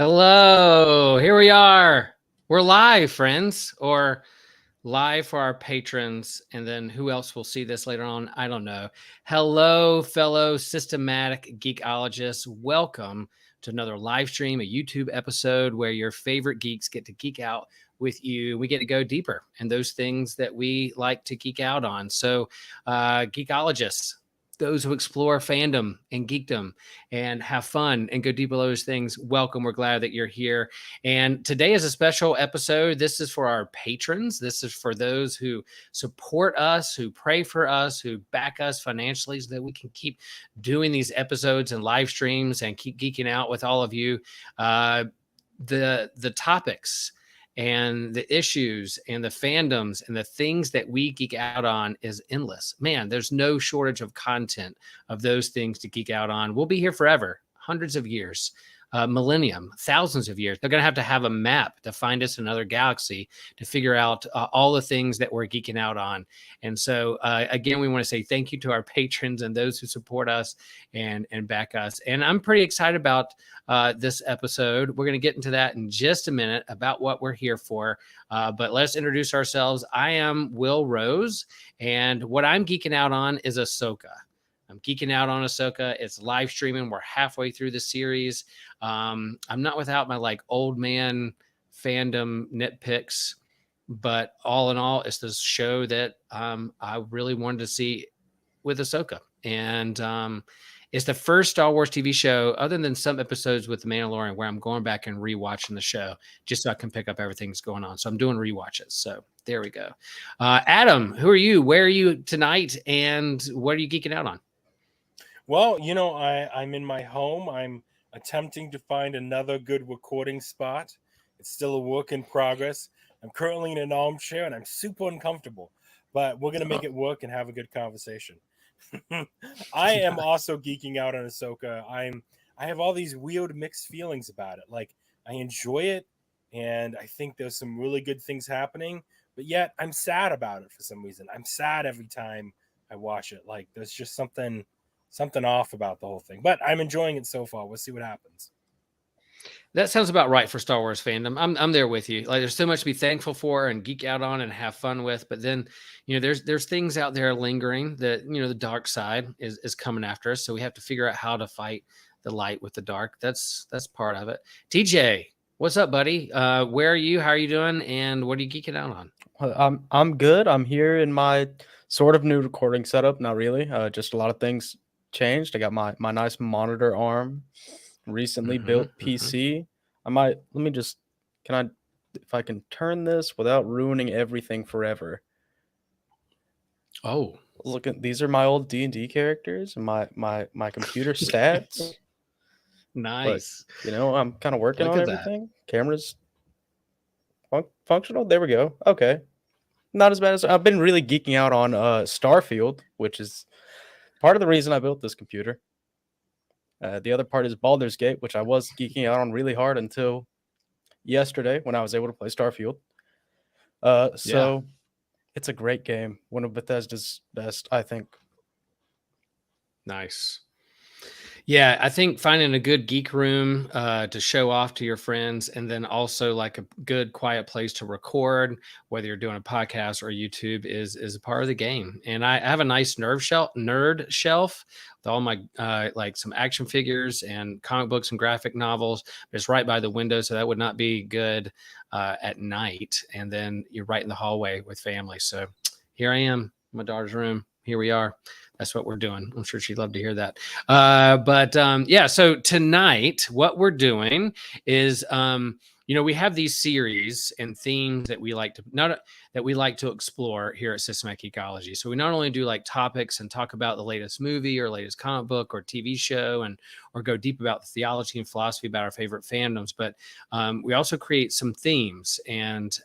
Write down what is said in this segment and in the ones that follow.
Hello, here we are. We're live, friends, or live for our patrons. And then who else will see this later on? I don't know. Hello, fellow systematic geekologists. Welcome to another live stream, a YouTube episode where your favorite geeks get to geek out with you. We get to go deeper in those things that we like to geek out on. So, geekologists, those who explore fandom and geekdom and have fun and go deep below those things, welcome. We're glad that you're here. And today is a special episode. This is for our patrons. This is for those who support us, who pray for us, who back us financially so that we can keep doing these episodes and live streams and keep geeking out with all of you. The topics and the issues and the fandoms and the things that we geek out on is endless. Man, there's no shortage of content of those things to geek out on. We'll be here forever, hundreds of years, millennium, thousands of years. They're going to have a map to find us in another galaxy to figure out all the things that we're geeking out on. And so, again, we want to say thank you to our patrons and those who support us and back us. And I'm pretty excited about this episode. We're going to get into that in just a minute about what we're here for. But let's introduce ourselves. I am Will Rose, and what I'm geeking out on is Ahsoka. I'm geeking out on Ahsoka. It's live streaming. We're halfway through the series. I'm not without my old man fandom nitpicks, but all in all, it's this show that I really wanted to see with Ahsoka. And it's the first Star Wars TV show, other than some episodes with The Mandalorian, where I'm going back and rewatching the show just so I can pick up everything that's going on. So I'm doing rewatches. So there we go. Adam, who are you? Where are you tonight? And what are you geeking out on? Well, I'm in my home. I'm attempting to find another good recording spot. It's still a work in progress. I'm currently in an armchair and I'm super uncomfortable, but we're going to make it work and have a good conversation. I am also geeking out on Ahsoka. I have all these weird mixed feelings about it. Like, I enjoy it and I think there's some really good things happening, but yet I'm sad about it for some reason. I'm sad every time I watch it. Like, there's just something off about the whole thing, but I'm enjoying it so far. We'll see what happens. That sounds about right for Star Wars fandom. I'm there with you. Like, there's so much to be thankful for and geek out on and have fun with, but then there's things out there lingering that the dark side is coming after us, so we have to figure out how to fight the light with the dark. That's part of it. TJ, what's up, buddy? Where are you? How are you doing? And what are you geeking out on? I'm good. I'm here in my sort of new recording setup. Not really. Just a lot of things changed. I got my nice monitor arm, recently built PC. If I can turn this without ruining everything forever. Oh, look at these are my old D&D characters and my computer stats. Nice. But, I'm kind of working on everything. That. Camera's functional. There we go. Okay. Not as bad as I've been really geeking out on Starfield, which is part of the reason I built this computer. The other part is Baldur's Gate, which I was geeking out on really hard until yesterday when I was able to play Starfield. So it's a great game. One of Bethesda's best, I think. Nice. Yeah, I think finding a good geek room to show off to your friends, and then also like a good quiet place to record, whether you're doing a podcast or YouTube, is a part of the game. And I have a nice nerd shelf with all my like some action figures and comic books and graphic novels. It's right by the window, so that would not be good at night. And then you're right in the hallway with family. So here I am, my daughter's room. Here we are. That's what we're doing. I'm sure she'd love to hear that. So tonight, what we're doing is, we have these series and themes that we like to explore here at Systematic Ecology. So we not only do like topics and talk about the latest movie or latest comic book or TV show or go deep about the theology and philosophy about our favorite fandoms, but we also create some themes and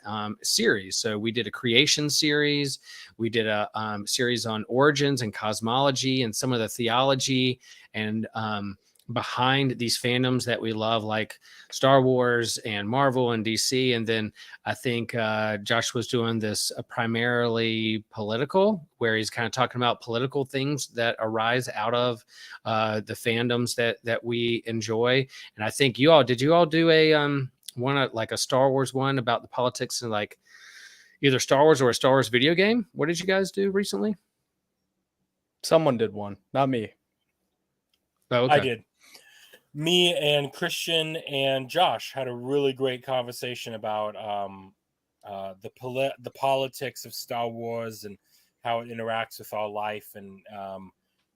series. So we did a creation series. We did a series on origins and cosmology and some of the theology and behind these fandoms that we love, like Star Wars and Marvel and DC. And then I think Josh was doing this primarily political, where he's kind of talking about political things that arise out of the fandoms that we enjoy. And I think did you all do a one like a Star Wars one about the politics and like either Star Wars or a Star Wars video game? What did you guys do recently? Someone did one, not me. Oh, okay. I did. Me and Christian and Josh had a really great conversation about the politics of Star Wars and how it interacts with our life, and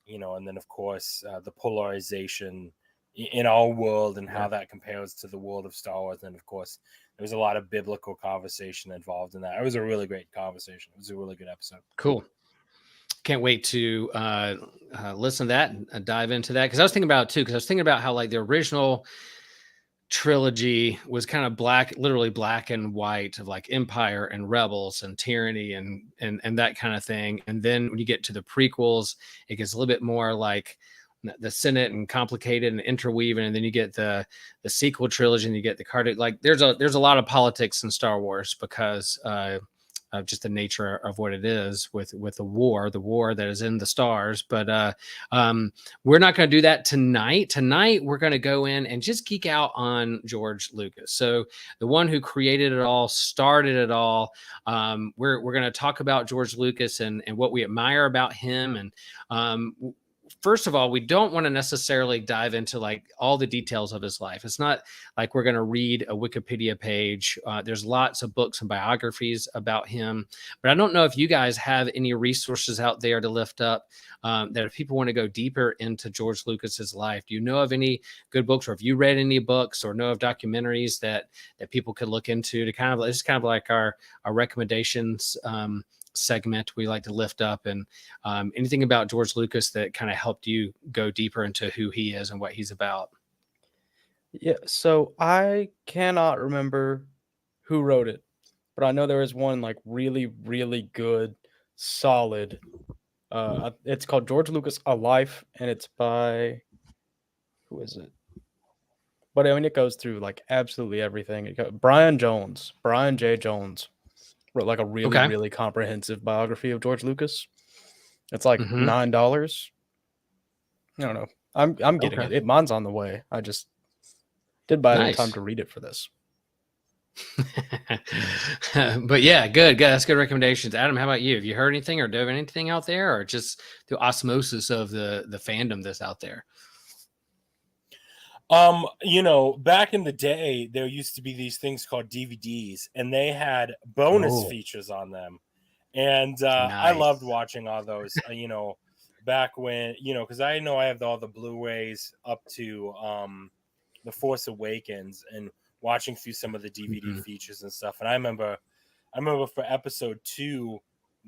and then of course the polarization in our world and how that compares to the world of Star Wars. And of course, there was a lot of biblical conversation involved in that. It was a really great conversation. It was a really good episode. Cool. Can't wait to listen to that and dive into that, because I was thinking about it too, because I was thinking about how like the original trilogy was kind of literally black and white, of like Empire and Rebels and Tyranny and that kind of thing. And then when you get to the prequels, it gets a little bit more like the Senate and complicated and interweaving, and then you get the sequel trilogy and you get the card. Like there's a lot of politics in Star Wars because of just the nature of what it is with the war that is in the stars. But we're not going to do that tonight. Tonight, we're going to go in and just geek out on George Lucas. So the one who created it all, started it all. We're going to talk about George Lucas and what we admire about him. And first of all, we don't want to necessarily dive into like all the details of his life. It's not like we're going to read a Wikipedia page. There's lots of books and biographies about him, but I don't know if you guys have any resources out there to lift up that if people want to go deeper into George Lucas's life. Do you know of any good books, or have you read any books or know of documentaries that people could look into to kind of, it's kind of like our recommendations segment we like to lift up, and anything about George Lucas that kind of helped you go deeper into who he is and what he's about? Yeah, so I cannot remember who wrote it, but I know there is one like really, really good, solid. It's called George Lucas: A Life, and it's by, who is it? But I mean, it goes through like absolutely everything. Brian J. Jones wrote like a really, really comprehensive biography of George Lucas. It's like $9. I don't know. I'm getting it. Mine's on the way. I just did buy it in time to read it for this. But yeah, good. That's good recommendations. Adam, how about you? Have you heard anything or do you have anything out there, or just the osmosis of the fandom that's out there? Back in the day, there used to be these things called DVDs, and they had bonus features on them. And I loved watching all those, back when, because I know I have all the Blu-rays up to The Force Awakens, and watching through some of the DVD features and stuff. And I remember for episode 2,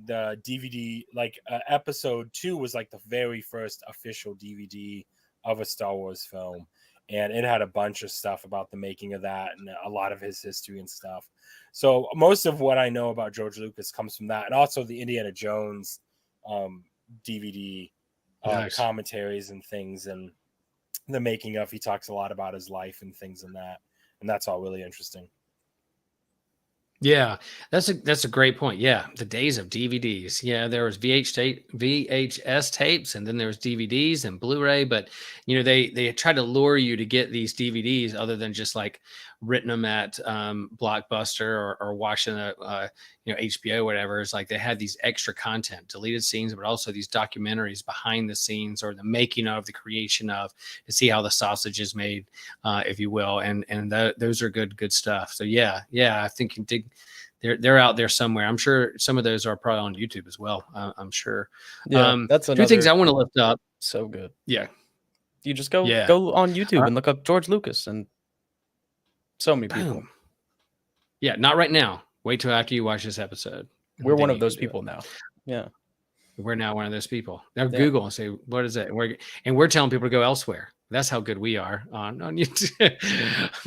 the DVD, like episode 2 was like the very first official DVD of a Star Wars film. And it had a bunch of stuff about the making of that and a lot of his history and stuff. So most of what I know about George Lucas comes from that. And also the Indiana Jones DVD commentaries and things, and the making of, he talks a lot about his life and things and that. And that's all really interesting. Yeah, that's a great point. Yeah, the days of DVDs. Yeah, there was VHS tapes, and then there was DVDs and Blu-ray. But they tried to lure you to get these DVDs other than just like renting them at Blockbuster or watching HBO or whatever. It's like they had these extra content, deleted scenes, but also these documentaries behind the scenes, or the making of, the creation of, to see how the sausage is made, if you will. And those are good stuff. So yeah, I think you dig. They're out there somewhere. I'm sure some of those are probably on YouTube as well. I'm sure. Yeah, that's two things I want to lift up. So good. Yeah, you just go on YouTube and look up George Lucas, and so many people. Boom. Yeah, not right now. Wait till after you watch this episode. We're one of those people now. Yeah, we're now one of those people. They'll Google and say, "What is it?" And we're telling people to go elsewhere. That's how good we are on YouTube.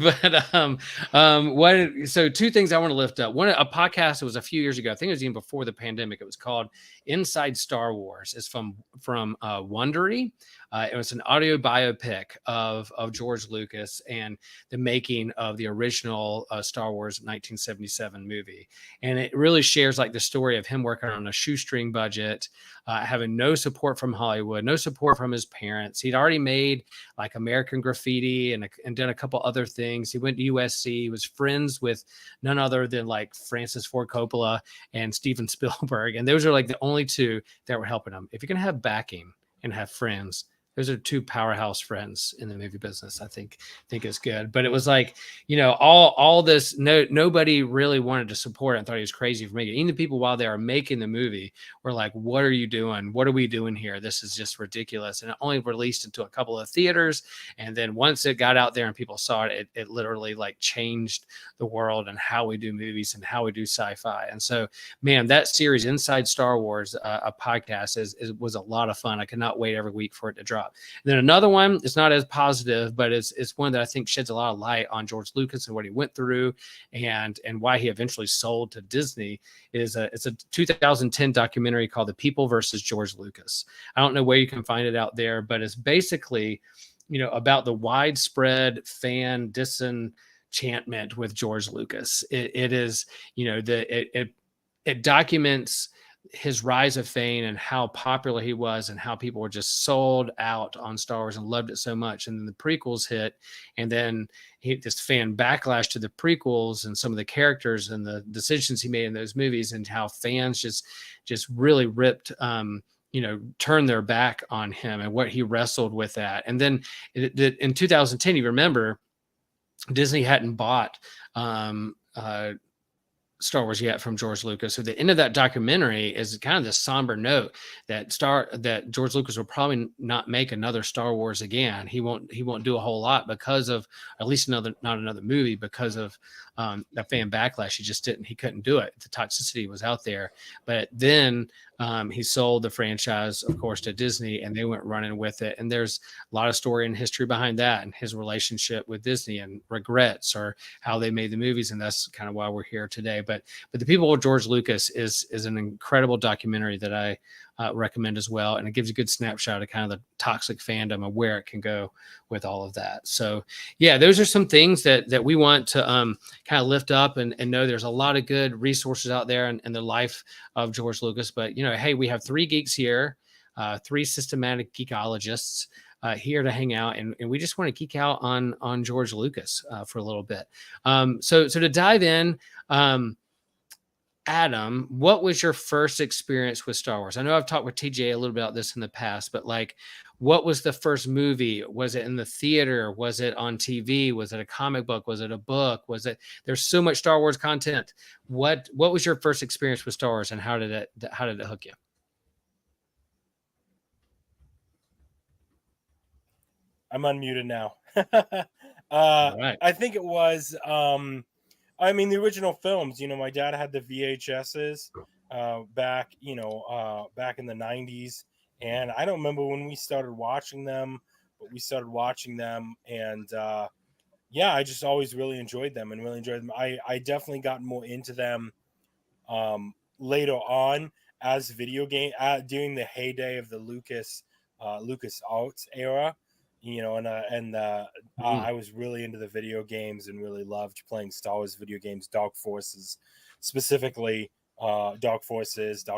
But so two things I want to lift up. One, a podcast that was a few years ago. I think it was even before the pandemic. It was called Inside Star Wars. It's from Wondery. It was an audio biopic of George Lucas and the making of the original Star Wars 1977 movie. And it really shares like the story of him working on a shoestring budget, having no support from Hollywood, no support from his parents. He'd already made like American Graffiti and done a couple other things. He went to USC. He was friends with none other than like Francis Ford Coppola and Steven Spielberg. And those are like the only two that were helping him. If you're going to have backing and have friends, those are two powerhouse friends in the movie business. I think is good. But it was like, all this, nobody really wanted to support it and thought he was crazy for making it. Even the people while they were making the movie were like, what are you doing? What are we doing here? This is just ridiculous. And it only released into a couple of theaters. And then once it got out there and people saw it, it literally like changed the world and how we do movies and how we do sci-fi. And so, man, that series Inside Star Wars, a podcast was a lot of fun. I cannot wait every week for it to drop. And then another one, it's not as positive, but it's one that I think sheds a lot of light on George Lucas and what he went through and why he eventually sold to Disney. It's a 2010 documentary called The People versus George Lucas. I don't know where you can find it out there, but it's basically, about the widespread fan disenchantment with George Lucas. It is, it documents his rise of fame and how popular he was and how people were just sold out on Star Wars and loved it so much. And then the prequels hit, and then this fan backlash to the prequels and some of the characters and the decisions he made in those movies and how fans just really ripped, turned their back on him and what he wrestled with that. And then in 2010, you remember Disney hadn't bought, Star Wars yet from George Lucas. So the end of that documentary is kind of this somber note that George Lucas will probably not make another Star Wars again. He won't do a whole lot because of, at least not another movie, because of the fan backlash. He couldn't do it. The toxicity was out there. But then he sold the franchise, of course, to Disney, and they went running with it. And there's a lot of story and history behind that and his relationship with Disney and regrets or how they made the movies. And that's kind of why we're here today. But The People of George Lucas is an incredible documentary that I recommend as well. And it gives a good snapshot of kind of the toxic fandom and where it can go with all of that. So yeah, those are some things that we want to kind of lift up and know there's a lot of good resources out there in the life of George Lucas. But, hey, we have three geeks here, three systematic geekologists here to hang out. And we just want to geek out on George Lucas for a little bit. So to dive in, Adam, what was your first experience with Star Wars? I know I've talked with TJ a little bit about this in the past, but like, what was the first movie? Was it in the theater? Was it on TV? Was it a comic book? Was it a book? There's so much Star Wars content. What was your first experience with Star Wars and how did it hook you? I'm unmuted now. Right. I think it was, the original films, my dad had the VHSs back in the 90s. And I don't remember when we started watching them, but we started watching them. And I just always really enjoyed them. I definitely got more into them later on as video game, during the heyday of the Lucas Arts era. I was really into the video games and really loved playing Star Wars video games, Dark Forces, specifically Dark Forces 2,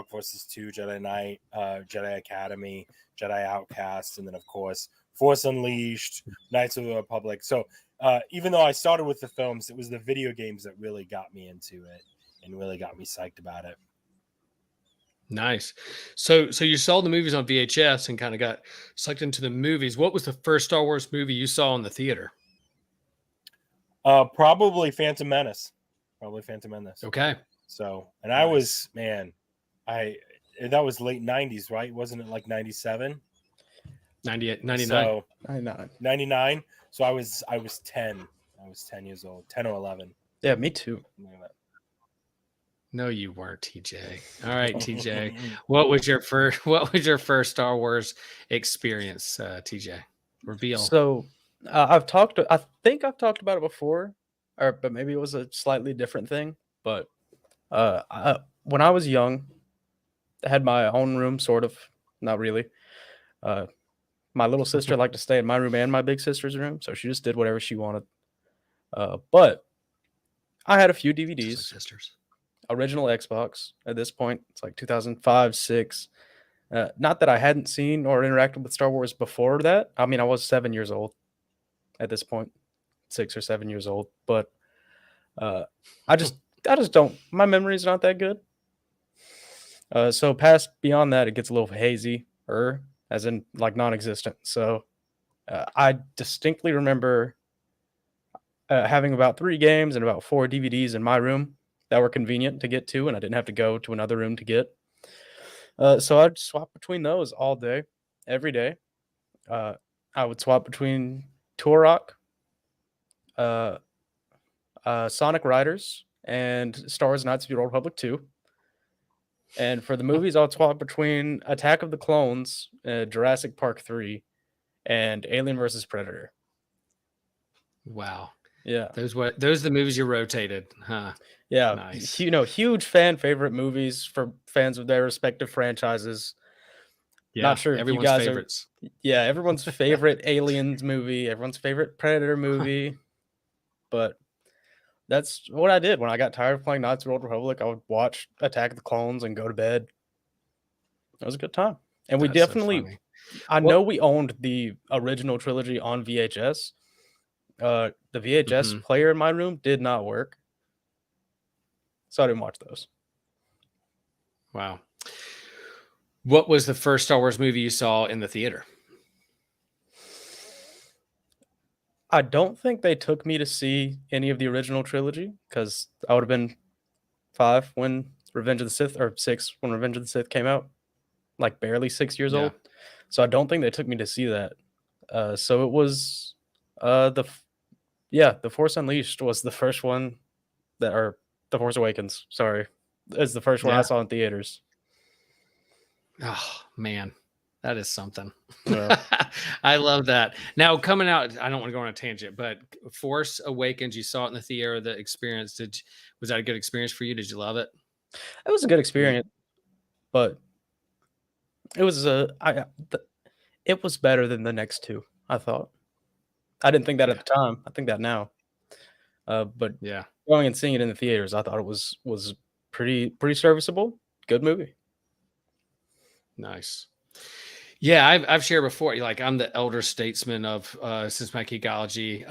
Jedi Knight, Jedi Academy, Jedi Outcast, and then of course Force Unleashed, Knights of the Republic. So even though I started with the films, it was the video games that really got me into it and really got me psyched about it. Nice. So you saw the movies on VHS and kind of got sucked into the movies. What was the first Star Wars movie you saw in the theater? Probably Phantom Menace. Okay. So, and nice. I was, that was late 90s, right? Wasn't it like 97? 98, 99. So, 99. 99. So I was 10. I was 10 years old, 10 or 11. Yeah, me too. No, you weren't, TJ. All right, TJ. What was your first Star Wars experience, TJ? Reveal. So I think I've talked about it before, but maybe it was a slightly different thing. But when I was young, had my own room, sort of, not really. My little sister liked to stay in my room and my big sister's room, so she just did whatever she wanted. But I had a few Just like DVDs, sisters. original Xbox. At this point, it's like 2005, 6. Not that I hadn't seen or interacted with Star Wars before that. I mean, I was 7 years old at this point, 6 or 7 years old. But I just don't. My memory's not that good. So past beyond that, it gets a little hazy, as in like non-existent. So I distinctly remember having about 3 games and about 4 DVDs in my room that were convenient to get to, and I didn't have to go to another room to get. So I'd swap between those all day, every day. I would swap between Turok, uh, Sonic Riders, and Star Wars Knights of the Old Republic 2. And for the movies, I would swap between Attack of the Clones, Jurassic Park 3, and Alien vs. Predator. Wow. Yeah. Those are the movies you rotated, huh? Yeah. Nice. Huge fan favorite movies for fans of their respective franchises. Yeah, Not sure if you everyone's guys favorites. Yeah, everyone's favorite Aliens movie, everyone's favorite Predator movie. But that's what I did when I got tired of playing Knights of the Old Republic. I would watch Attack of the Clones and go to bed. It was a good time. And we That's so definitely, funny. I know we owned the original trilogy on VHS. The VHS player in my room did not work, so I didn't watch those. Wow. What was the first Star Wars movie you saw in the theater? I don't think they took me to see any of the original trilogy because I would have been 5 when Revenge of the Sith, or 6 when Revenge of the Sith came out, like barely 6 years old. So I don't think they took me to see that. So it was The Force Unleashed was the first one or The Force Awakens, sorry, is the first one I saw in theaters. Oh man, that is something. Yeah. I love that. Now coming out, I don't want to go on a tangent, but Force Awakens, you saw it in the theater. The experience, was that a good experience for you? Did you love it? It was a good experience, but it was it was better than the next 2. I thought. I didn't think that at the time. I think that now. But yeah, going and seeing it in the theaters, I thought it was pretty serviceable. Good movie. nice. Yeah, I've shared before. Like I'm the elder statesman of since my geekology.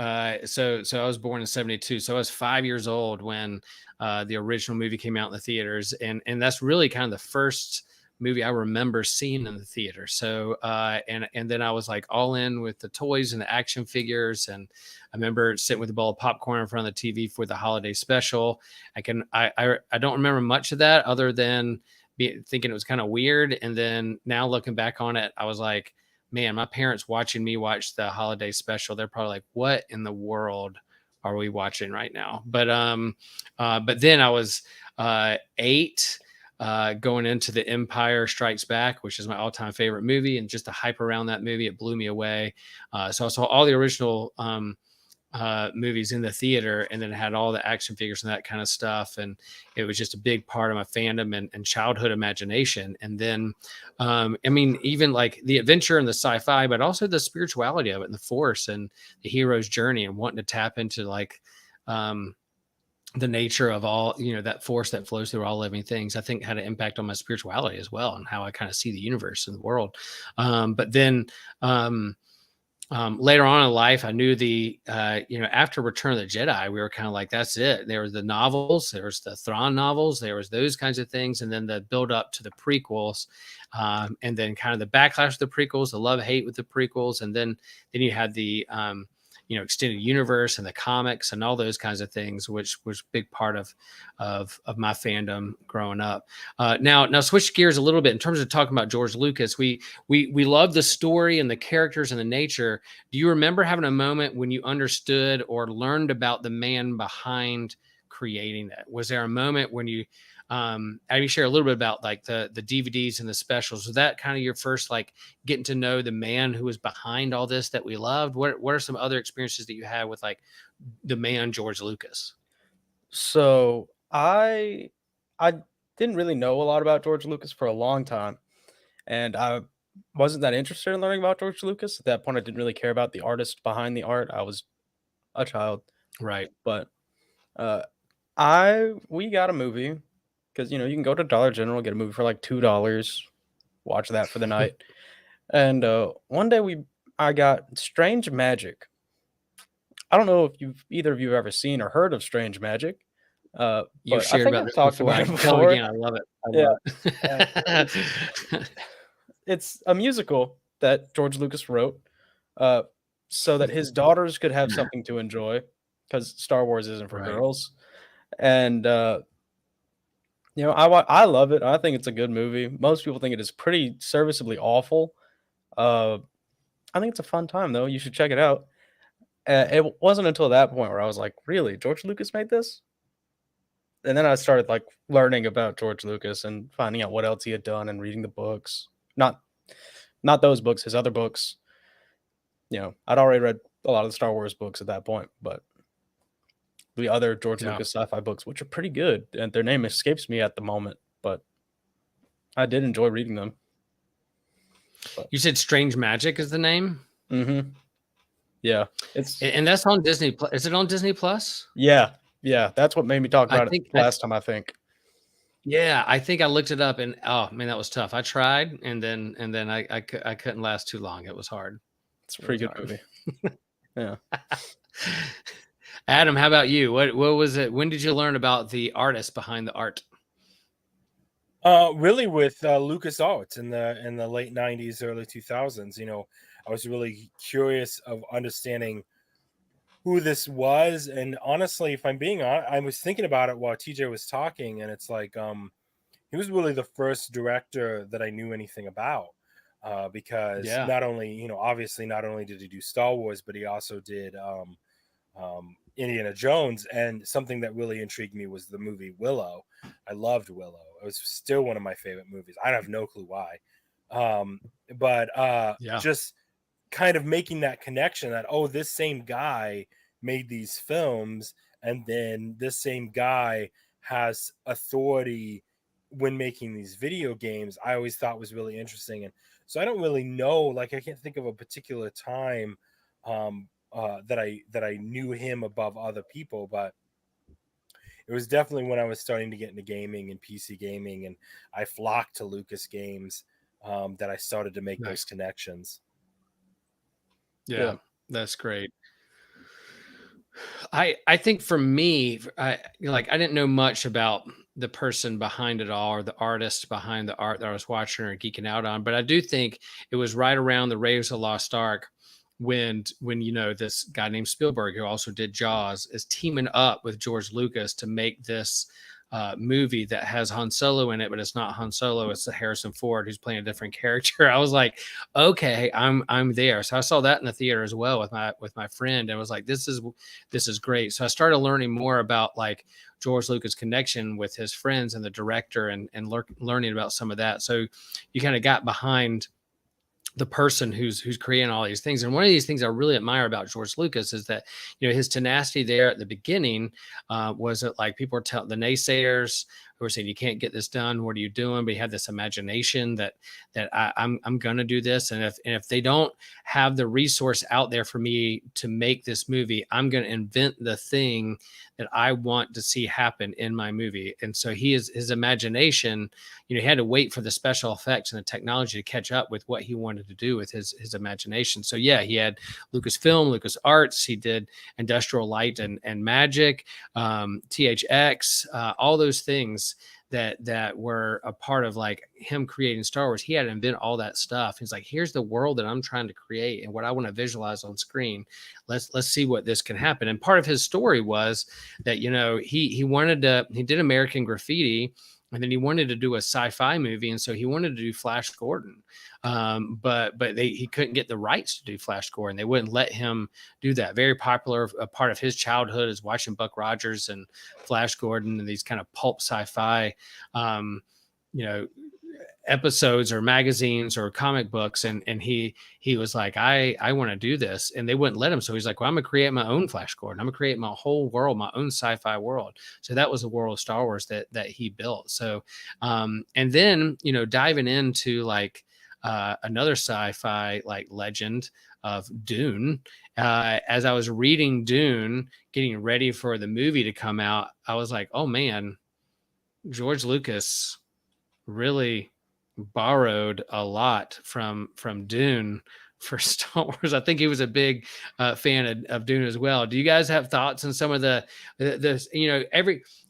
So I was born in '72. So I was 5 years old when the original movie came out in the theaters, and that's really kind of the first movie I remember seeing in the theater. So and then I was like all in with the toys and the action figures, and I remember sitting with a bowl of popcorn in front of the TV for the holiday special. I don't remember much of that other than thinking it was kind of weird. And then now looking back on it, I was like, man, my parents watching me watch the holiday special, they're probably like, what in the world are we watching right now? But then I was 8, going into The Empire Strikes Back, which is my all-time favorite movie, and just the hype around that movie, it blew me away. So I saw all the original movies in the theater, and then it had all the action figures and that kind of stuff, and it was just a big part of my fandom and childhood imagination. And then I mean, even like the adventure and the sci-fi, but also the spirituality of it and the Force and the hero's journey and wanting to tap into like the nature of all, that force that flows through all living things, I think had an impact on my spirituality as well, and how I kind of see the universe and the world. But then later on in life, I knew after Return of the Jedi, we were kind of like, that's it. There were the novels, there was the Thrawn novels, there was those kinds of things. And then the build up to the prequels, and then kind of the backlash of the prequels, the love hate with the prequels. And then you had the, extended universe and the comics and all those kinds of things, which was a big part of my fandom growing up. Now switch gears a little bit in terms of talking about George Lucas. We love the story and the characters and the nature. Do you remember having a moment when you understood or learned about the man behind creating that? Was there a moment when you share a little bit about like the DVDs and the specials? Was that kind of your first like getting to know the man who was behind all this that we loved? What are some other experiences that you had with like the man George Lucas? So I didn't really know a lot about George Lucas for a long time, and I wasn't that interested in learning about George Lucas. At that point, I didn't really care about the artist behind the art. I was a child, Right. but uh, we got a movie because you can go to Dollar General, get a movie for like $2, watch that for the night, and one day I got Strange Magic. I don't know if either of you have ever seen or heard of Strange Magic, You've but I shared think about I've this talked before. about I it can tell before. again. I love it. I Yeah, love it. it's a musical that George Lucas wrote, uh, so that his daughters could have something to enjoy, because Star Wars isn't for Right. girls. And I love it. I think it's a good movie. Most people think it is pretty serviceably awful. Uh, I think it's a fun time though. You should check it out. It wasn't until that point where I was like, really, George Lucas made this? And then I started like learning about George Lucas and finding out what else he had done and reading the books. Not those books, his other books. I'd already read a lot of the Star Wars books at that point, but the other George Yeah. Lucas sci-fi books, which are pretty good, and their name escapes me at the moment, but I did enjoy reading them. You said Strange Magic is the name? Mm-hmm. Yeah. And that's on Disney. Is it on Disney Plus? Yeah. That's what made me talk about think it last time, I think. Yeah, I think I looked it up, and oh man, that was tough. I tried, and then I couldn't last too long. It was hard. It's a pretty good movie. Yeah. Adam, how about you? What was it? When did you learn about the artist behind the art? Really with LucasArts in the late 90s, early 2000s. I was really curious of understanding who this was, and honestly, if I'm being honest, I was thinking about it while TJ was talking, and it's like he was really the first director that I knew anything about, because not only obviously not only did he do Star Wars, but he also did Indiana Jones, and something that really intrigued me was the movie Willow. I loved Willow. It was still one of my favorite movies. I have no clue why, but just kind of making that connection that this same guy made these films, and then this same guy has authority when making these video games, I always thought was really interesting. And so I don't really know, like I can't think of a particular time that I knew him above other people, but it was definitely when I was starting to get into gaming and PC gaming, and I flocked to Lucas games, that I started to make those connections. Yeah, that's great. I think for me, I didn't know much about the person behind it all, or the artist behind the art that I was watching or geeking out on, but I do think it was right around the Raiders of the Lost Ark when this guy named Spielberg, who also did Jaws, is teaming up with George Lucas to make this movie that has Han Solo in it, but it's not Han Solo, it's Harrison Ford who's playing a different character. I was like, okay, I'm there. So I saw that in the theater as well with my friend, and I was like, this is great. So I started learning more about like George Lucas' connection with his friends and the director, and learning about some of that. So you kind of got behind the person who's creating all these things. And one of these things I really admire about George Lucas is that, his tenacity there at the beginning was that, like, people were telling the naysayers who were saying, you can't get this done. What are you doing? But he had this imagination that I'm going to do this. And if they don't have the resource out there for me to make this movie, I'm going to invent the thing that I want to see happen in my movie. And so his imagination, he had to wait for the special effects and the technology to catch up with what he wanted to do with his imagination. So yeah, he had Lucasfilm, LucasArts, he did Industrial Light and Magic, THX, all those things that were a part of like him creating Star Wars. He had to invent all that stuff. He's like, here's the world that I'm trying to create and what I want to visualize on screen. Let's see what this can happen. And part of his story was that, he did American Graffiti, and then he wanted to do a sci-fi movie, and so he wanted to do Flash Gordon, but he couldn't get the rights to do Flash Gordon. They wouldn't let him do that. Very popular. A part of his childhood is watching Buck Rogers and Flash Gordon and these kind of pulp sci-fi, episodes or magazines or comic books, and he was like, I want to do this, and they wouldn't let him. So he's like, well, I'm gonna create my own Flash Gordon. I'm gonna create my whole world, my own sci-fi world. So that was the world of Star Wars that he built. So and then, you know, diving into like another sci-fi like legend of Dune. As I was reading Dune, getting ready for the movie to come out, I was like, oh man, George Lucas really borrowed a lot from Dune for Star Wars. I think he was a big fan of Dune as well. Do you guys have thoughts on some of the you know,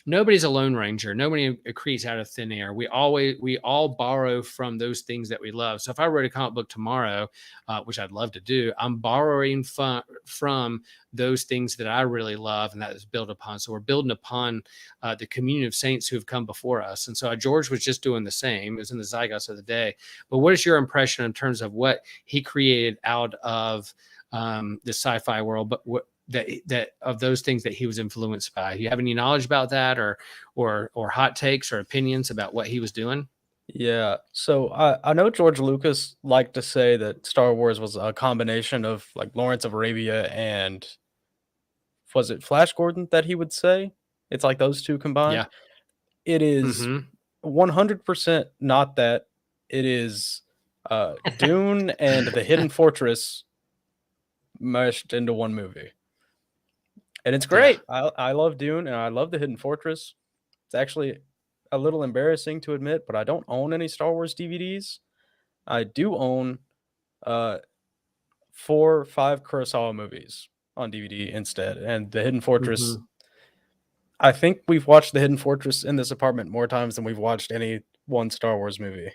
nobody's a Lone Ranger. Nobody accretes out of thin air. We all borrow from those things that we love. So if I wrote a comic book tomorrow, which I'd love to do, I'm borrowing from those things that I really love, and that is built upon. So we're building upon the communion of saints who have come before us. And so George was just doing the same. It was in the zeitgeist of the day. But what is your impression in terms of what he created out of the sci-fi world, but what that of those things that he was influenced by? You have any knowledge about that, or hot takes or opinions about what he was doing? Yeah. So I know George Lucas liked to say that Star Wars was a combination of like Lawrence of Arabia and was it Flash Gordon that he would say? It's like those two combined. Yeah. It is Mm-hmm. 100% not that. It is Dune and the Hidden Fortress meshed into one movie. And it's great. I love Dune and I love the Hidden Fortress. It's actually a little embarrassing to admit, but I don't own any Star Wars DVDs. I do own 4 or 5 Kurosawa movies on DVD instead. And the Hidden Fortress, Mm-hmm. I think we've watched the Hidden Fortress in this apartment more times than we've watched any one Star Wars movie.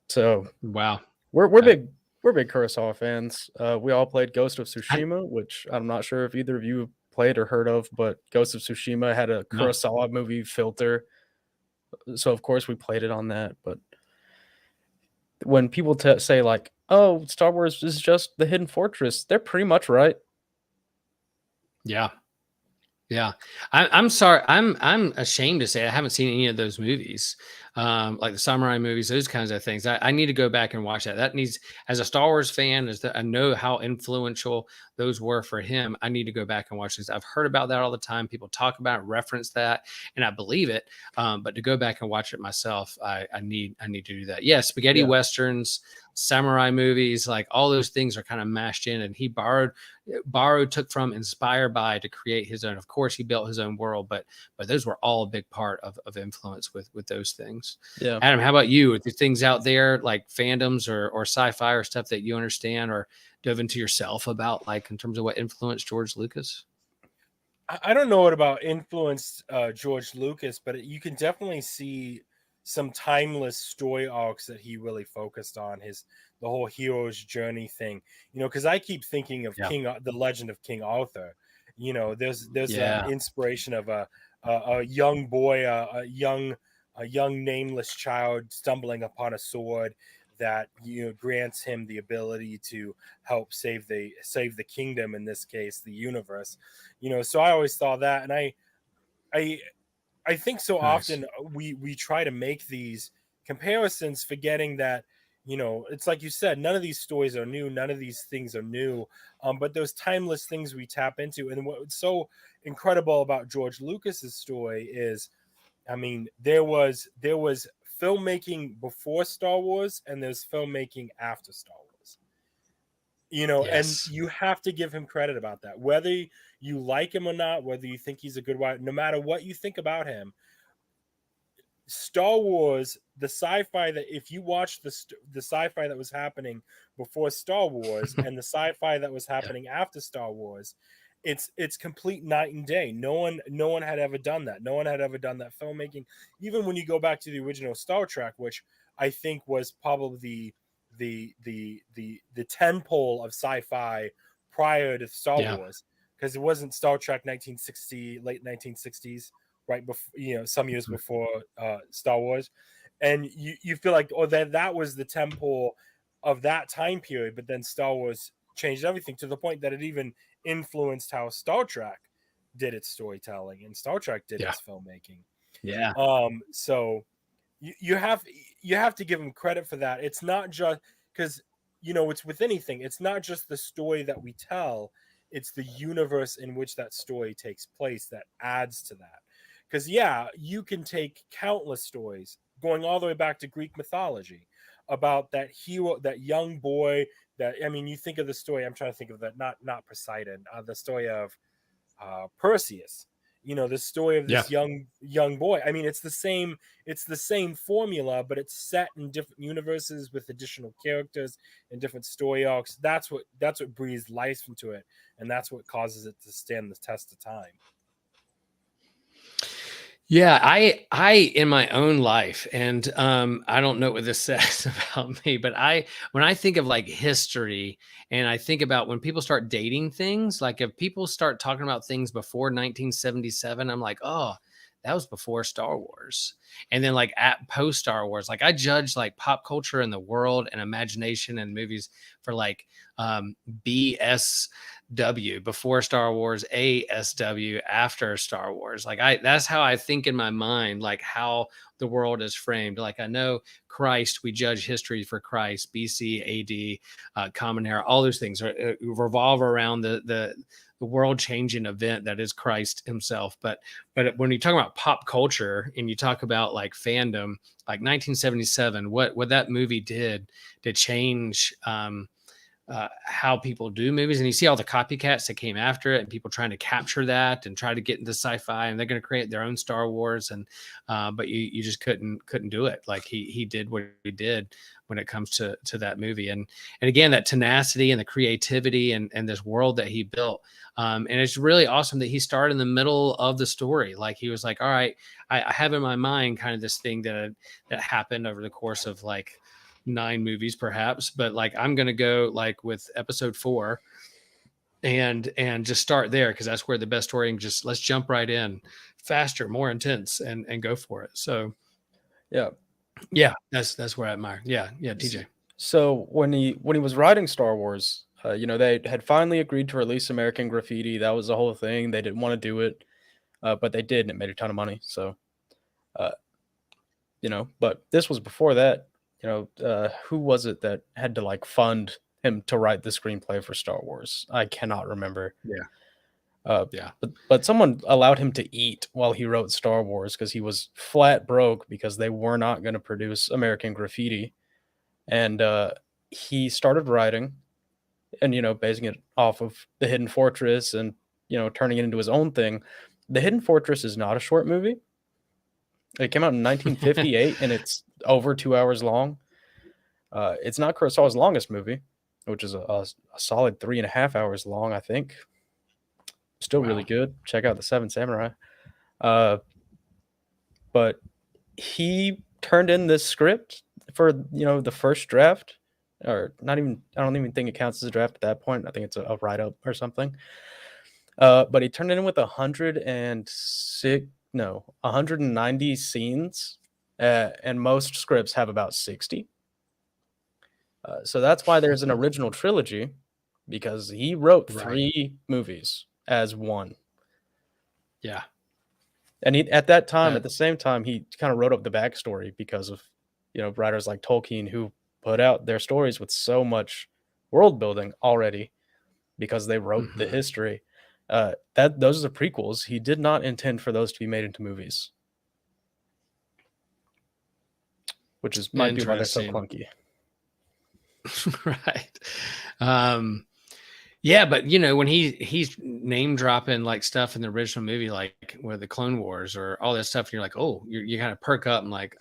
So Wow. we're Okay. big Kurosawa fans. We all played Ghost of Tsushima, which I'm not sure if either of you played or heard of, but Ghost of Tsushima had a No. Kurosawa movie filter. So of course we played it on that. But when people say like, "Oh, Star Wars is just the Hidden Fortress," they're pretty much right. Yeah. Yeah, I'm sorry. I'm ashamed to say I haven't seen any of those movies, like the samurai movies, those kinds of things. I need to go back and watch that. That needs, as a Star Wars fan, as I know how influential those were for him. I need to go back and watch this. I've heard about that all the time. People talk about it, reference that, and I believe it. But to go back and watch it myself, I need to do that. Yeah, spaghetti Yeah. westerns, samurai movies, like all those things are kind of mashed in, and he borrowed, took from, inspired by to create his own. Of course, he built his own world, but those were all a big part of influence with those things. Yeah. Adam, how about you? With the things out there like fandoms or sci-fi or stuff that you understand or dove into yourself about, like in terms of what influenced George Lucas? I don't know what about influenced George Lucas, but you can definitely see some timeless story arcs that he really focused on. The whole hero's journey thing, you know, because I keep thinking of Yeah. the Legend of King Arthur. You know, there's Yeah. an inspiration of a young boy, a young nameless child stumbling upon a sword that, you know, grants him the ability to help save the kingdom, in this case the universe. You know, so I always thought that, and I think so Nice. often we try to make these comparisons, forgetting that, you know, it's like you said, none of these stories are new, none of these things are new, but those timeless things we tap into. And what's so incredible about George Lucas's story is, I mean, there was filmmaking before Star Wars, and there's filmmaking after Star Wars. You know, and Yes. you have to give him credit about that. Whether you like him or not, whether you think he's a good writer, no matter what you think about him, Star Wars, the sci-fi that, if you watch the sci-fi that was happening before Star Wars and the sci-fi that was Yeah. happening after Star Wars, it's complete night and day. No one had ever done that. No one had ever done that filmmaking. Even when you go back to the original Star Trek, which I think was probably the 10 pole of sci-fi prior to Star Yeah. Wars, because it wasn't Star Trek 1960, late 1960s, right before, you know, some years before Star Wars, and you feel like, oh, that was the temple of that time period. But then Star Wars changed everything to the point that it even influenced how Star Trek did its storytelling and Star Trek did Yeah. its filmmaking. Yeah. So you have to give him credit for that. It's not just because, it's with anything. It's not just the story that we tell. It's the universe in which that story takes place that adds to that. Because yeah, you can take countless stories going all the way back to Greek mythology about that hero, that young boy. That, I mean, you think of the story. I'm trying to think of that. Not Poseidon. The story of Perseus. The story of Yeah. this young boy. I mean, it's the same formula, but it's set in different universes with additional characters and different story arcs. That's what breathes life into it, and that's what causes it to stand the test of time. Yeah, I in my own life, and I don't know what this says about me, but when I think of like history, and I think about when people start dating things, like if people start talking about things before 1977, I'm like, oh, that was before Star Wars. And then like at post Star Wars, like I judge like pop culture and the world and imagination and movies for like BSW before Star Wars, ASW after Star Wars. Like that's how I think in my mind, like how the world is framed. Like I know Christ, we judge history for Christ, BC, AD, Common Era, all those things revolve around the world changing event that is Christ himself. But when you talk about pop culture and you talk about like fandom, like 1977, what that movie did to change how people do movies, and you see all the copycats that came after it and people trying to capture that and try to get into sci-fi, and they're going to create their own Star Wars, and but you just couldn't do it. Like he did what he did when it comes to that movie, and again, that tenacity and the creativity and this world that he built. And it's really awesome that he started in the middle of the story. Like he was like, all right, I have in my mind kind of this thing that happened over the course of like 9 movies perhaps, but like I'm gonna go like with episode 4 and just start there, because that's where the best story, and just let's jump right in faster, more intense, and go for it. So yeah, that's where I admire. Yeah, TJ. So when he was writing Star Wars, they had finally agreed to release American Graffiti. That was the whole thing. They didn't want to do it, but they did, and it made a ton of money. So, but this was before that. Who was it that had to like fund him to write the screenplay for Star Wars? I cannot remember. Yeah. But someone allowed him to eat while he wrote Star Wars because he was flat broke because they were not going to produce American Graffiti. And he started writing and, basing it off of The Hidden Fortress and, turning it into his own thing. The Hidden Fortress is not a short movie. It came out in 1958 and it's over 2 hours long. It's not Kurosawa's longest movie, which is a solid 3.5 hours long, I think. Still really good. Check out The Seven Samurai. But he turned in this script for, the first draft, or not even, I don't even think it counts as a draft at that point. I think it's a write-up or something. But he turned it in with 190 scenes, and most scripts have about 60. So that's why there's an original trilogy, because he wrote 3 movies as one. Yeah. And at that time, at the same time, he kind of wrote up the backstory because of, writers like Tolkien who put out their stories with so much world building already because they wrote the history. Those are the prequels. He did not intend for those to be made into movies, which might be why they're so clunky. Right. Yeah, but when he's name dropping like stuff in the original movie, like with the Clone Wars or all that stuff, and you're like, oh, you kind of perk up and like,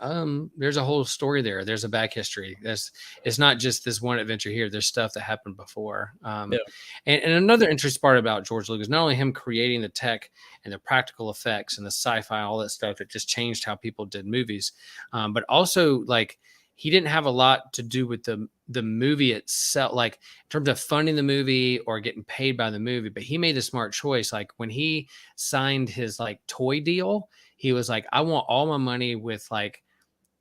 there's a whole story there. There's a back history. It's not just this one adventure here. There's stuff that happened before. And another interesting part about George Lucas, not only him creating the tech and the practical effects and the sci-fi, all that stuff that just changed how people did movies, but also like he didn't have a lot to do with the movie itself, like in terms of funding the movie or getting paid by the movie, but he made a smart choice. Like when he signed his like toy deal, he was like, I want all my money with like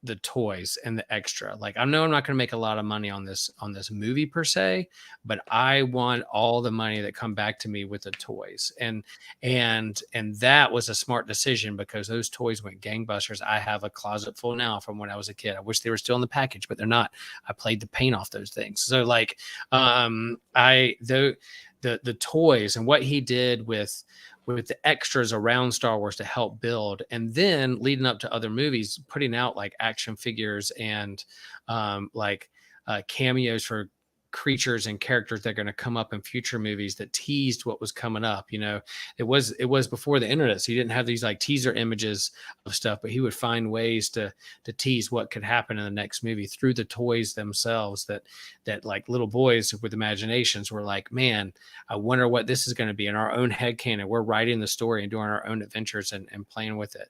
the toys and the extra. Like, I know I'm not going to make a lot of money on this movie per se, but I want all the money that come back to me with the toys. And that was a smart decision because those toys went gangbusters. I have a closet full now from when I was a kid. I wish they were still in the package, but they're not. I played the paint off those things. So like, the toys and what he did with the extras around Star Wars to help build, and then leading up to other movies, putting out like action figures and cameos for creatures and characters that are going to come up in future movies that teased what was coming up. You know, it was before the internet, so you didn't have these like teaser images of stuff, but he would find ways to tease what could happen in the next movie through the toys themselves, that like little boys with imaginations were like, man, I wonder what this is going to be. In our own headcanon, we're writing the story and doing our own adventures and playing with it.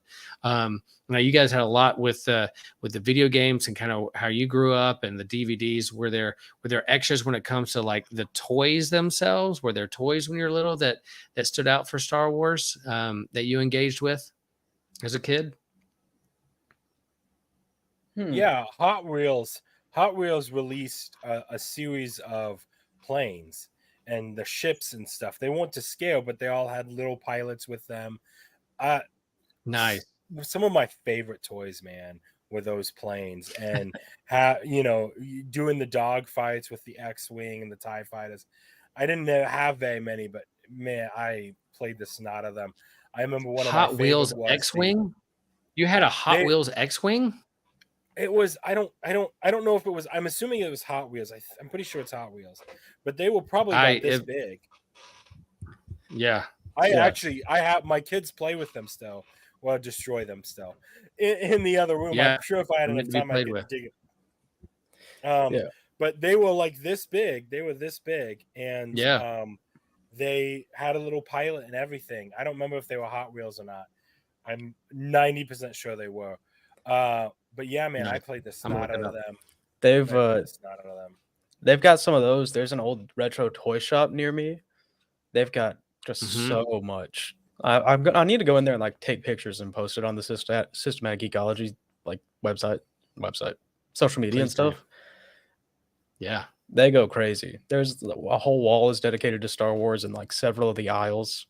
Now you guys had a lot with the video games and kind of how you grew up and the DVDs. Were there extras when it comes to like the toys themselves? Were there toys when you were little that stood out for Star Wars that you engaged with as a kid? Yeah, Hot Wheels released a series of planes and the ships and stuff. They weren't to scale, but they all had little pilots with them. Nice. Some of my favorite toys, man, were those planes, and how, you know, doing the dog fights with the X-Wing and the TIE fighters. I didn't have very many, but man, I played the snot of them. I remember one of my Hot Wheels favorite was X-Wing. You had a Hot Wheels X-Wing? It was, I don't know if it was, I'm assuming it was Hot Wheels. I'm pretty sure it's Hot Wheels, but they were probably about this big. Yeah. I have my kids play with them still. Well, destroy them still in the other room. Yeah. I'm sure if I had enough time, I could dig it. But they were like this big. They were this big, and they had a little pilot and everything. I don't remember if they were Hot Wheels or not. I'm 90% sure they were. But yeah, man, I played the snot out of them. They've got some of those. There's an old retro toy shop near me. They've got just so much. I need to go in there and like take pictures and post it on the Systematic Geekology like website, social media and stuff. Yeah, they go crazy. There's a whole wall is dedicated to Star Wars and like several of the aisles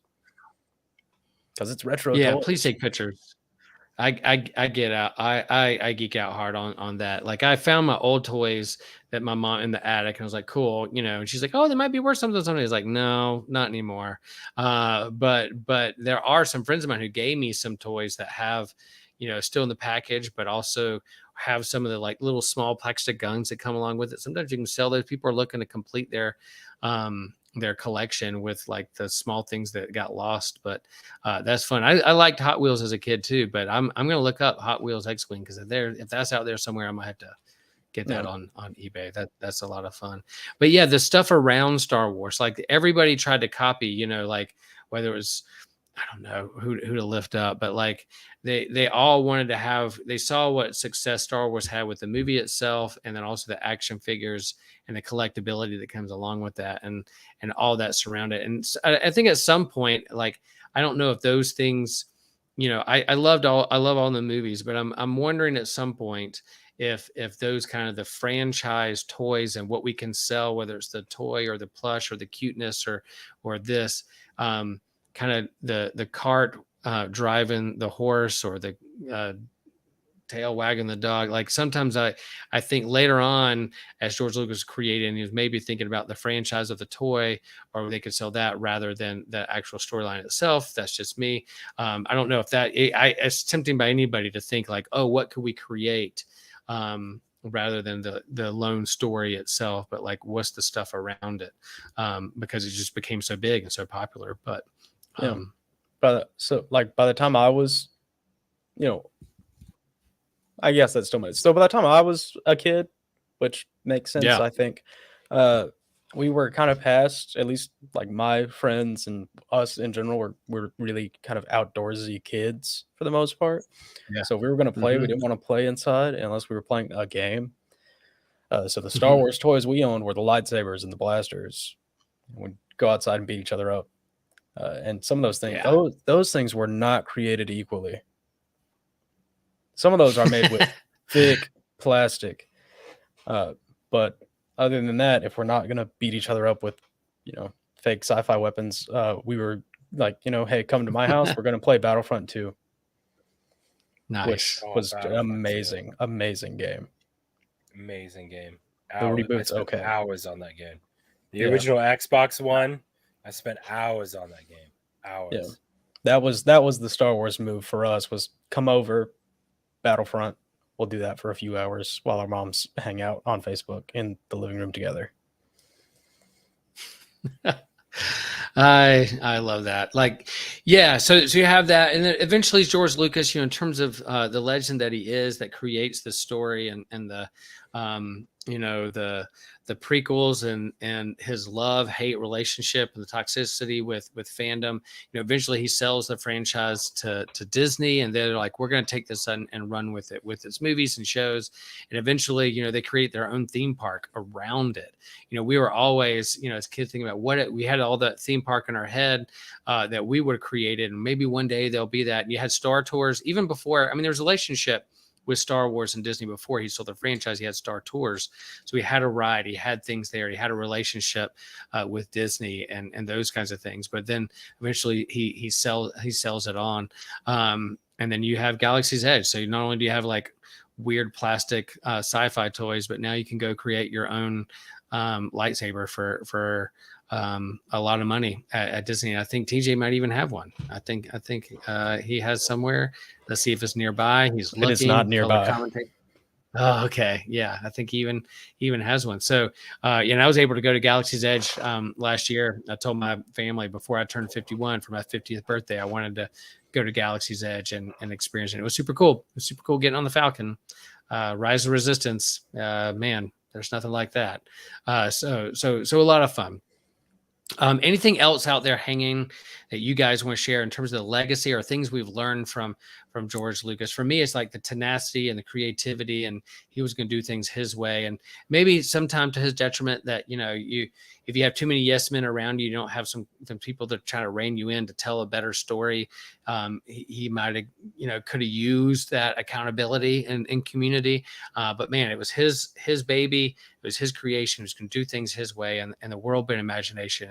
because it's retro. Yeah, toys. Please take pictures. I get out. I geek out hard on that. Like I found my old toys that my mom in the attic, and I was like, cool, you know. And she's like, oh, they might be worth something. Somebody's like, no, not anymore. But there are some friends of mine who gave me some toys that have, you know, still in the package, but also have some of the like little small plastic guns that come along with it. Sometimes you can sell those. People are looking to complete their collection with like the small things that got lost, but that's fun. I liked Hot Wheels as a kid too, but I'm gonna look up Hot Wheels X-Wing because if that's out there somewhere, I might have to get that on eBay. That's a lot of fun. But yeah, the stuff around Star Wars, like everybody tried to copy, you know, like whether it was, I don't know who to lift up, but like they all wanted to have, they saw what success Star Wars had with the movie itself, and then also the action figures and the collectability that comes along with that, and all that surround it. And I think at some point, like I don't know if those things, you know, I love all the movies, but I'm wondering at some point if those kind of the franchise toys and what we can sell, whether it's the toy or the plush or the cuteness or this. Kind of the cart driving the horse or the tail wagging the dog. Like sometimes I think later on, as George Lucas created, he was maybe thinking about the franchise of the toy, or they could sell that rather than the actual storyline itself. That's just me. I don't know if it's tempting by anybody to think like, oh, what could we create? Rather than the lone story itself, but like what's the stuff around it? Because it just became so big and so popular. But by the time I was, you know, I guess that's still much. So by the time I was a kid, which makes sense, I think, we were kind of past, at least like my friends and us in general, we're really kind of outdoorsy kids for the most part. Yeah. So if we were going to play, we didn't want to play inside unless we were playing a game. So the Star Wars toys we owned were the lightsabers and the blasters. We'd go outside and beat each other up. And some of those things, those things were not created equally. Some of those are made with thick plastic. But other than that, if we're not gonna beat each other up with, fake sci-fi weapons, we were like, hey, come to my house. We're gonna play Battlefront 2, which Nice. was an Battlefront 2. amazing game. Amazing game. The I reboot's spent okay. hours on that game. The Yeah. original Xbox One, I spent hours on that game. Hours. Yeah. That was the Star Wars move for us, was come over, Battlefront. We'll do that for a few hours while our moms hang out on Facebook in the living room together. I love that. Like, yeah. So you have that, and then eventually George Lucas, in terms of the legend that he is, that creates the story and the the prequels and his love-hate relationship and the toxicity with fandom. Eventually he sells the franchise to Disney, and they're like, we're going to take this and run with it, with its movies and shows. And eventually, they create their own theme park around it. We were always, as kids, thinking about we had all that theme park in our head that we would have created, and maybe one day there'll be that. And you had Star Tours even before. I mean, there was a relationship with Star Wars and Disney before he sold the franchise. He had Star Tours, so he had a ride, he had things there, he had a relationship with Disney and those kinds of things. But then eventually he sells it on, and then you have Galaxy's Edge. So not only do you have like weird plastic sci-fi toys, but now you can go create your own lightsaber for a lot of money at Disney. I think TJ might even have one. I think he has somewhere. Let's see if it's nearby. He's looking. It is not nearby. Oh, okay. Yeah, I think he even has one. So, I was able to go to Galaxy's Edge last year. I told my family before I turned 51 for my 50th birthday, I wanted to go to Galaxy's Edge and experience it. It was super cool. It was super cool getting on the Falcon. Rise of Resistance. Man, there's nothing like that. So a lot of fun. Anything else out there hanging that you guys want to share in terms of the legacy or things we've learned from George Lucas? For me, it's like the tenacity and the creativity, and he was going to do things his way, and maybe sometime to his detriment that, if you have too many yes men around you, you don't have some people that try to rein you in to tell a better story. He might have, could have used that accountability in community. But man, it was his baby. It was his creation. He was going to do things his way, and the world and imagination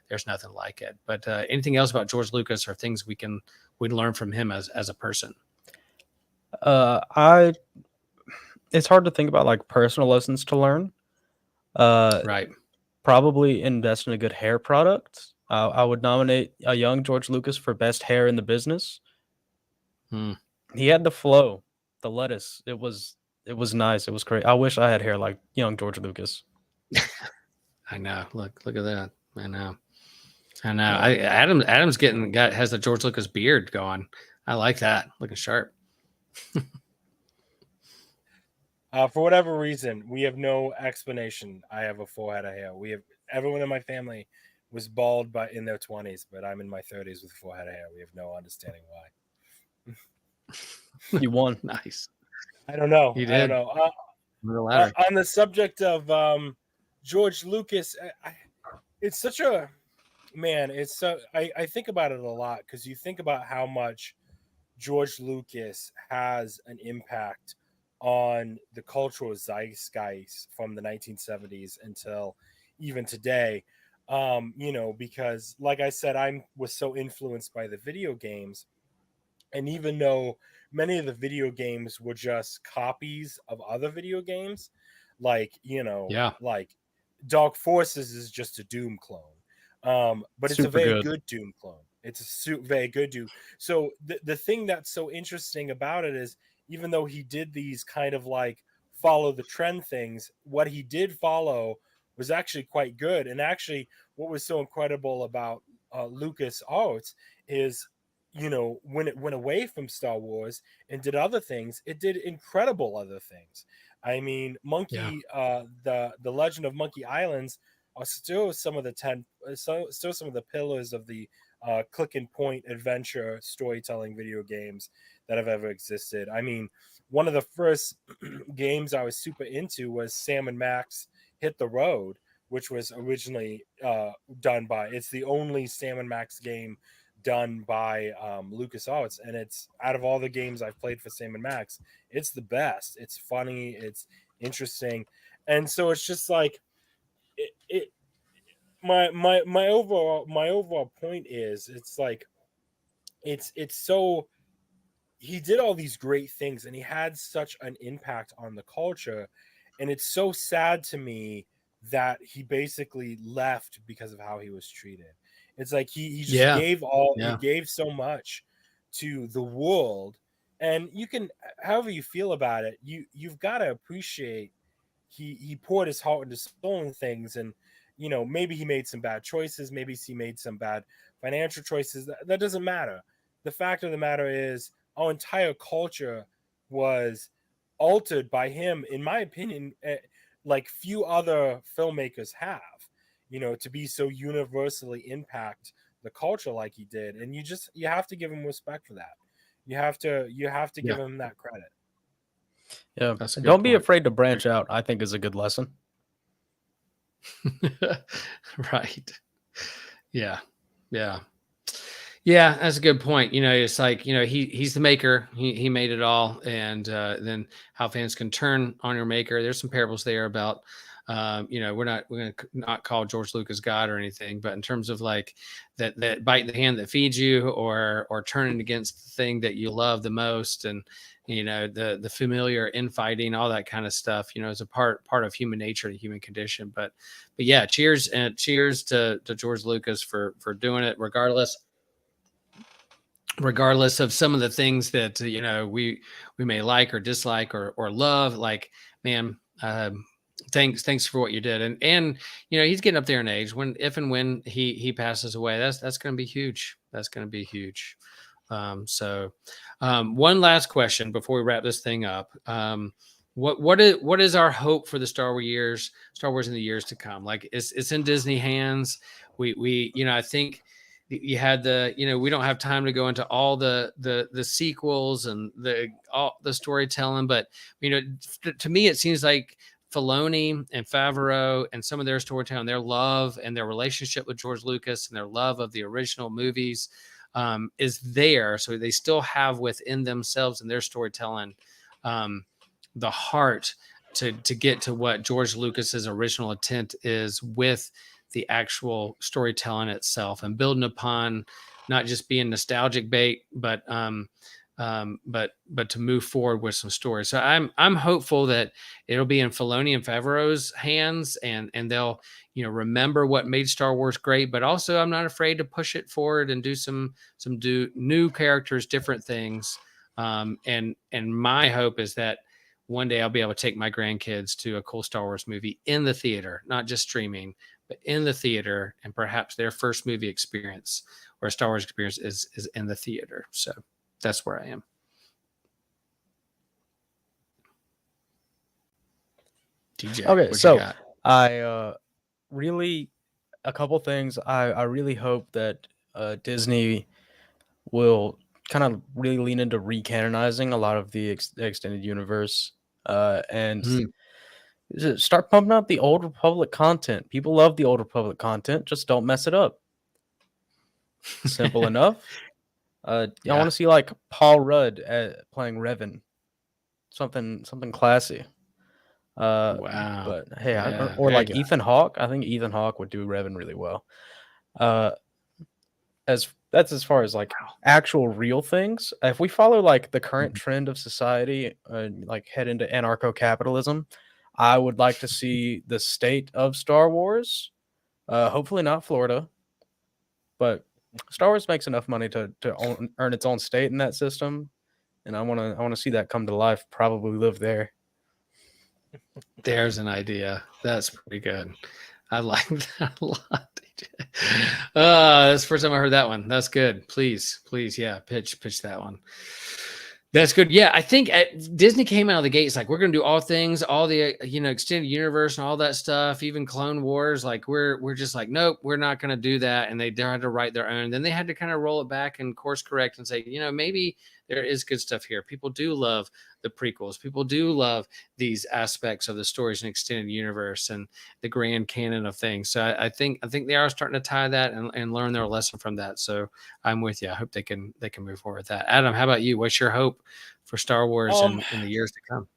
there's nothing like it. But anything else about George Lucas or things we learn from him as a person? It's hard to think about like personal lessons to learn. Right. Probably invest in a good hair product. I would nominate a young George Lucas for best hair in the business. He had the flow, the lettuce. It was nice. It was great. I wish I had hair like young George Lucas. I know. Look at that. I know. Adam's has the George Lucas beard going. I like that. Looking sharp. For whatever reason, we have no explanation. I have a full head of hair. Everyone in my family was bald in their 20s, but I'm in my 30s with a full head of hair. We have no understanding why. You won. Nice. I don't know. You did. I don't know. On the subject of George Lucas, it's such a man. I think about it a lot, because you think about how much George Lucas has an impact on the cultural zeitgeist from the 1970s until even today. Because like I said, I was so influenced by the video games, and even though many of the video games were just copies of other video games, like like Dark Forces is just a Doom clone, but it's a very good Doom clone. It's a very good Doom. So the thing that's so interesting about it is, even though he did these kind of like follow the trend things, what he did follow was actually quite good. And actually, what was so incredible about Lucas Arts is, when it went away from Star Wars and did other things, it did incredible other things. I mean, the Legend of Monkey Islands are still some of the pillars of the click and point adventure storytelling video games that have ever existed. I mean, one of the first games I was super into was Sam and Max Hit the Road, which was originally done by, it's the only Sam and Max game done by LucasArts, and it's out of all the games I've played for Sam and Max, it's the best. It's funny, it's interesting, and so it's just like it my overall point is, it's like it's so, he did all these great things and he had such an impact on the culture, and it's so sad to me that he basically left because of how he was treated. It's like he just Yeah. gave all, he Yeah. gave so much to the world, and you can, however you feel about it, you've got to appreciate he poured his heart into soul and things, and maybe he made some bad choices, maybe he made some bad financial choices, that doesn't matter. The fact of the matter is, our entire culture was altered by him, in my opinion, like few other filmmakers have, to be so universally impact the culture like he did. And you have to give him respect for that. You have to Yeah. give him that credit. Yeah. That's a And good don't be point. afraid to branch out, I think, is a good lesson. Right. Yeah. Yeah. Yeah, that's a good point. It's like, he's the maker. He made it all. And then how fans can turn on your maker. There's some parables there about, we're going to not call George Lucas God or anything, but in terms of like that bite the hand that feeds you, or turning against the thing that you love the most. And, the familiar infighting, all that kind of stuff, is a part of human nature, the human condition. But yeah, cheers to George Lucas for doing it, regardless of some of the things that we may like or dislike or love. Like, man, thanks for what you did. And he's getting up there in age. If and when he passes away, that's going to be huge. That's going to be huge. So one last question before we wrap this thing up. What is our hope for the Star Wars in the years to come? Like, it's in Disney hands. We I think you had we don't have time to go into all the sequels and all the storytelling, but to me it seems like Filoni and Favreau and some of their storytelling, their love and their relationship with George Lucas and their love of the original movies is there. So they still have within themselves and their storytelling the heart to get to what George Lucas's original intent is with the actual storytelling itself, and building upon not just being nostalgic bait, but to move forward with some stories. So I'm hopeful that it'll be in Filoni and Favreau's hands, and they'll remember what made Star Wars great. But also, I'm not afraid to push it forward and do some new characters, different things. And my hope is that one day I'll be able to take my grandkids to a cool Star Wars movie in the theater, not just streaming, but in the theater, and perhaps their first movie experience or a Star Wars experience is in the theater. So that's where I am. DJ, Okay, so you got? I really, a couple things. I really hope that Disney will kind of really lean into recanonizing a lot of the extended universe, and start pumping out the Old Republic content. People love the Old Republic content. Just don't mess it up. Simple enough. I want to see like Paul Rudd playing Revan. Something classy. Wow. But hey, Yeah, or there like you go. Ethan Hawke. I think Ethan Hawke would do Revan really well. That's as far as like actual real things. If we follow like the current trend of society, like head into anarcho-capitalism, I would like to see the state of Star Wars. Hopefully not Florida, but Star Wars makes enough money to earn its own state in that system, and I want to see that come to life. Probably live there. There's an idea. That's pretty good. I like that a lot, DJ. That's the first time I heard that one. That's good. Please, yeah, pitch that one. That's good. Yeah, I think Disney came out of the gate. It's like, we're going to do all things, all the extended universe and all that stuff, even Clone Wars. Like, we're just like, nope, we're not going to do that. And they had to write their own. Then they had to kind of roll it back and course correct and say, maybe there is good stuff here. People do love the prequels. People do love these aspects of the stories and extended universe and the grand canon of things. So I think they are starting to tie that and learn their lesson from that. So I'm with you. I hope they can move forward with that. Adam, how about you? What's your hope for Star Wars in the years to come?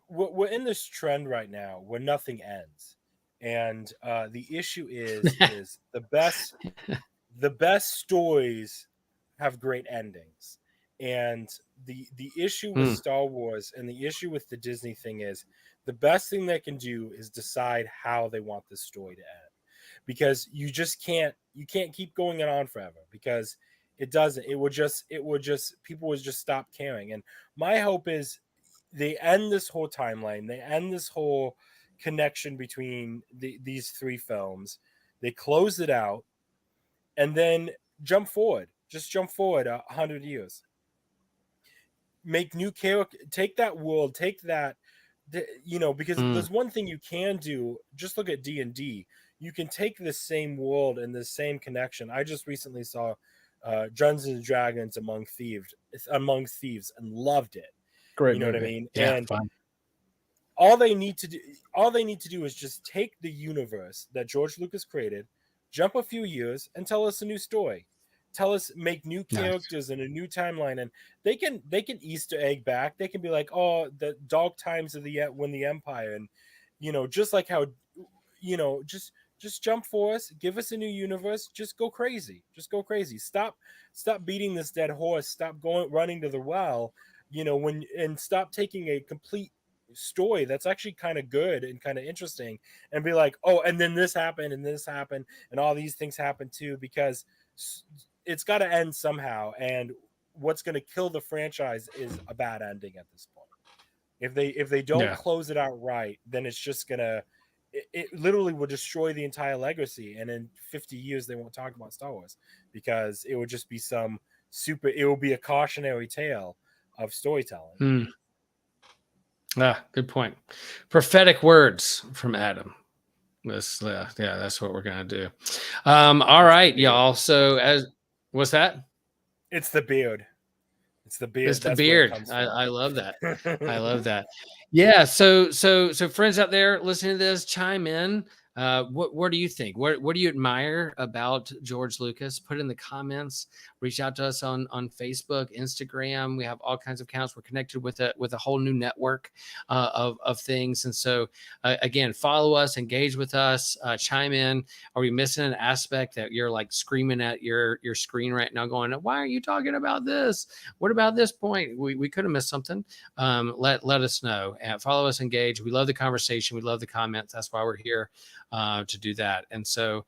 We're in this trend right now where nothing ends, and the issue is the best stories have great endings, and the issue with Star Wars and the issue with the Disney thing is the best thing they can do is decide how they want this story to end, because you can't keep going it on forever, because it would just people would just stop caring. And my hope is they end this whole timeline, they end this whole connection between these three films, they close it out, and then jump forward 100 years, make new character, take that world, take that, because there's one thing you can do. Just look at D&D. You can take the same world and the same connection. I just recently saw Dungeons and Dragons Among Thieves and loved it. Great, you know movie. what I mean? Yeah, and fun. all they need to do is just take the universe that George Lucas created, jump a few years, and tell us a new story. Make new characters and a new timeline, and they can Easter egg back. They can be like, oh, the dark times of when the Empire, and just like how, just jump for us, give us a new universe, just go crazy, Stop beating this dead horse. Stop running to the well, and stop taking a complete story that's actually kind of good and kind of interesting and be like, oh, and then this happened and all these things happened too, because it's got to end somehow. And what's going to kill the franchise is a bad ending at this point. If they don't close it out right, then it's just gonna it literally will destroy the entire legacy, and in 50 years they won't talk about Star Wars, because it would just be it will be a cautionary tale of storytelling. Good point. Prophetic words from Adam. That's what we're gonna do. All right, y'all. So what's that? It's the beard. It's the beard. It's the beard. I love that. I love that. Yeah. So friends out there listening to this, chime in. What do you think? What do you admire about George Lucas? Put in the comments. Reach out to us on Facebook, Instagram. We have all kinds of accounts. We're connected with a whole new network of things. And so again, follow us, engage with us, chime in. Are we missing an aspect that you're like screaming at your screen right now, going, "Why are you talking about this? What about this point? We could have missed something." Let us know. Follow us, engage. We love the conversation. We love the comments. That's why we're here to do that. And so,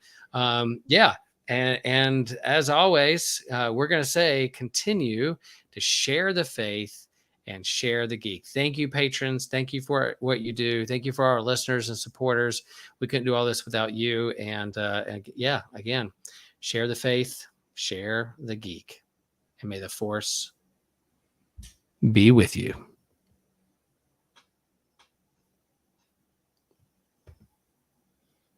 and as always, we're going to say, continue to share the faith and share the geek. Thank you, patrons. Thank you for what you do. Thank you for our listeners and supporters. We couldn't do all this without you. And again, share the faith, share the geek, and may the force be with you.